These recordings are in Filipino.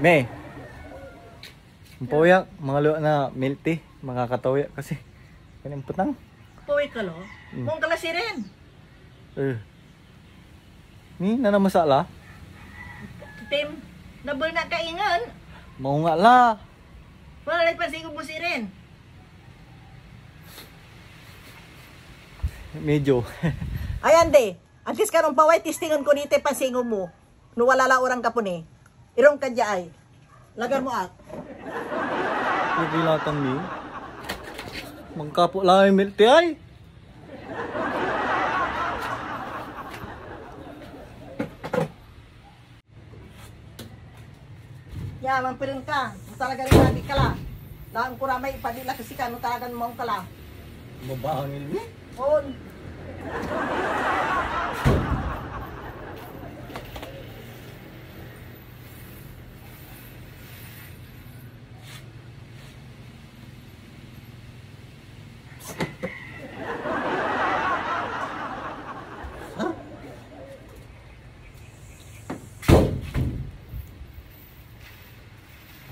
Me. Poyak, mga luwa na milk tea, makakatawa kasi. Kaning putang. Puwi ka lo? Mong kalasi rin. Ni na masala. Tim, nabal na kaingan. Mau nga la. Wala lang pansin ko busi rin. Medyo. Ayan de, antis karong paway tistingan ko nite pansingon mo. No wala la orang ka po ni. Irong kadya ay. Lagan mo at. Pagilatan mi. Mangkapo lang yung milk tea ay. Ya, mampirin ka. Talaga rin nabi ka la. Lang ko ramay ipadila kasi ka, no talagang mong ka la. Mabahangil mi. On.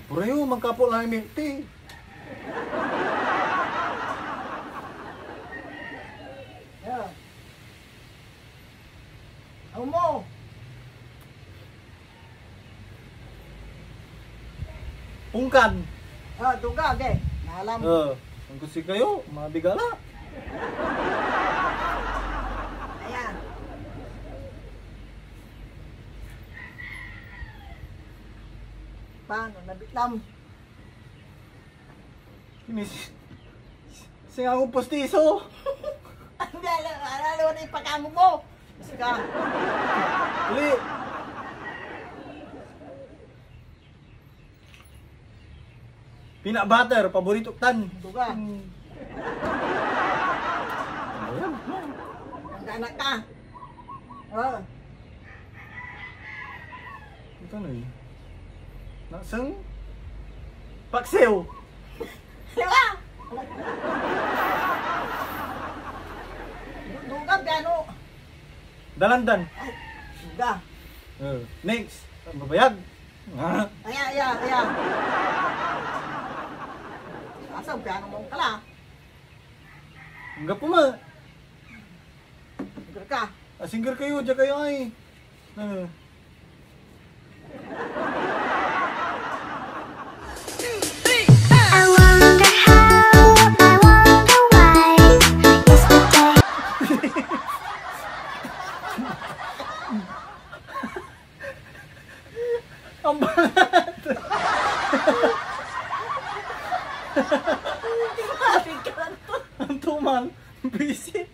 Purayo, mangkapo lang yung milk tea. Ya. Ako mo. Pungkan. Ah, tuga, ge. Nalam. Ang gusto kayo, mabigala. Ayan. Paano, nabitlam. Ini sing akong postiso. Hindi, alalo na yung pagkamo mo. Kasi ka. Uli. Peanut butter, paborito tan. Tuga. Ayan. Ang anak ka. Oh. Ito na eh. Nasang paksiw. Diba? Duga, gano. Dalandan. Ay, duga. Next. Mabayag. Ayan. Asam, gano mong kala. Enggak po ma. Duga ka. Asingger kayo, dyan kayo ay. I wonder how, I wonder why. Yesterday. Ang banat. Ang tumal. Visit.